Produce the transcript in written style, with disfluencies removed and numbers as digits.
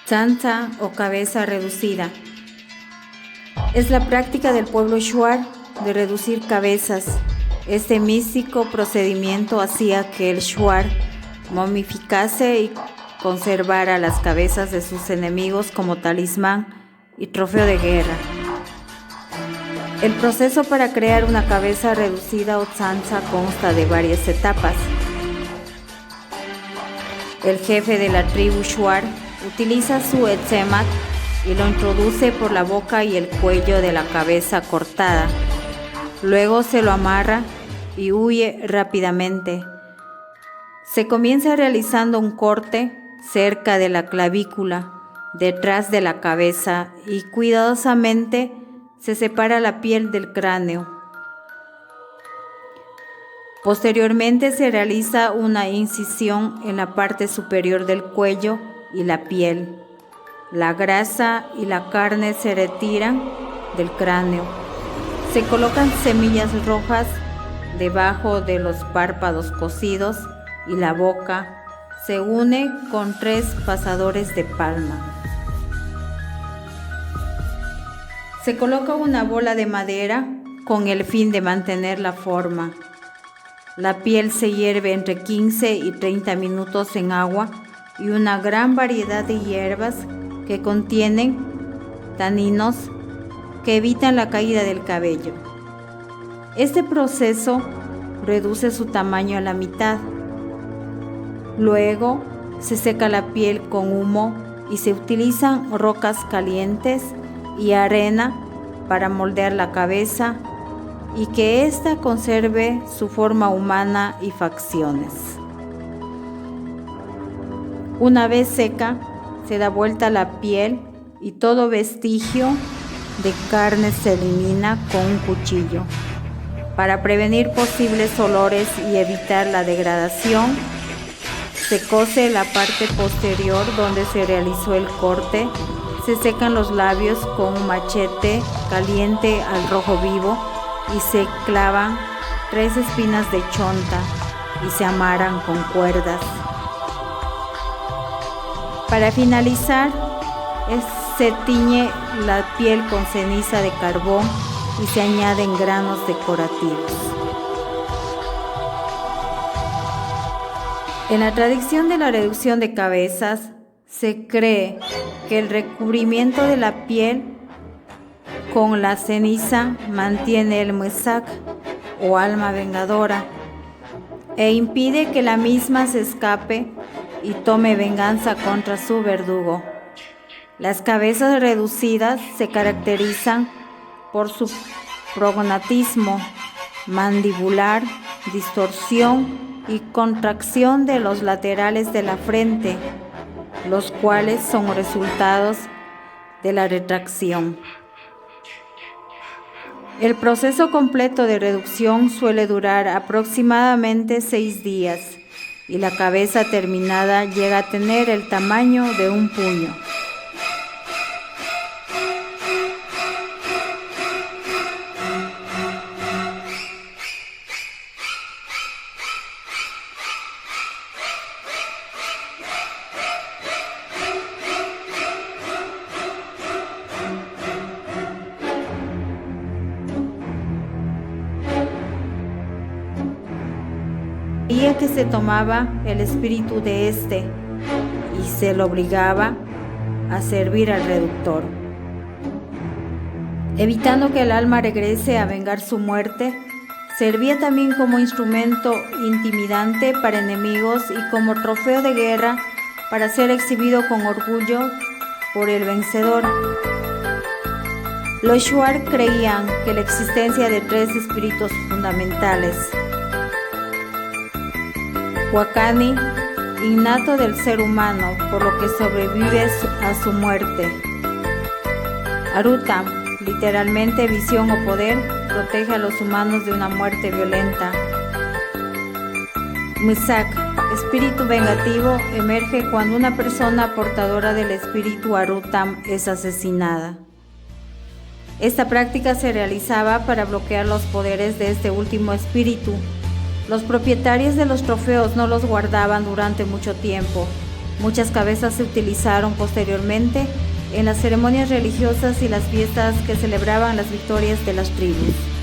Tzantza o cabeza reducida. Es la práctica del pueblo shuar de reducir cabezas. Este místico procedimiento hacía que el shuar momificase y conservara las cabezas de sus enemigos como talismán y trofeo de guerra. El proceso para crear una cabeza reducida o tzantza consta de varias etapas. El jefe de la tribu shuar utiliza su etzemat y lo introduce por la boca y el cuello de la cabeza cortada. Luego se lo amarra y huye rápidamente. Se comienza realizando un corte cerca de la clavícula, detrás de la cabeza, y cuidadosamente se separa la piel del cráneo. Posteriormente se realiza una incisión en la parte superior del cuello y la piel. La grasa y la carne se retiran del cráneo. Se colocan semillas rojas debajo de los párpados cosidos y la boca se une con 3 pasadores de palma. Se coloca una bola de madera con el fin de mantener la forma. La piel se hierve entre 15 y 30 minutos en agua y una gran variedad de hierbas que contienen taninos que evitan la caída del cabello. Este proceso reduce su tamaño a la mitad. Luego se seca la piel con humo y se utilizan rocas calientes y arena para moldear la cabeza y que ésta conserve su forma humana y facciones. Una vez seca, se da vuelta a la piel y todo vestigio de carne se elimina con un cuchillo. Para prevenir posibles olores y evitar la degradación, se cose la parte posterior donde se realizó el corte. Se secan los labios con un machete caliente al rojo vivo y se clavan 3 espinas de chonta y se amarran con cuerdas. Para finalizar, se tiñe la piel con ceniza de carbón y se añaden granos decorativos. En la tradición de la reducción de cabezas, se cree que el recubrimiento de la piel con la ceniza mantiene el Mwesak o alma vengadora e impide que la misma se escape y tome venganza contra su verdugo. Las cabezas reducidas se caracterizan por su prognatismo mandibular, distorsión y contracción de los laterales de la frente, los cuales son resultados de la retracción. El proceso completo de reducción suele durar aproximadamente 6 días y la cabeza terminada llega a tener el tamaño de un puño. Que se tomaba el espíritu de este y se lo obligaba a servir al reductor, evitando que el alma regrese a vengar su muerte. Servía también como instrumento intimidante para enemigos y como trofeo de guerra para ser exhibido con orgullo por el vencedor. Los shuar creían que la existencia de 3 espíritus fundamentales: Wakani, innato del ser humano, por lo que sobrevive a su muerte. Arutam, literalmente visión o poder, protege a los humanos de una muerte violenta. Mwesak, espíritu vengativo, emerge cuando una persona portadora del espíritu Arutam es asesinada. Esta práctica se realizaba para bloquear los poderes de este último espíritu. Los propietarios de los trofeos no los guardaban durante mucho tiempo, Muchas cabezas se utilizaron posteriormente en las ceremonias religiosas y las fiestas que celebraban las victorias de las tribus.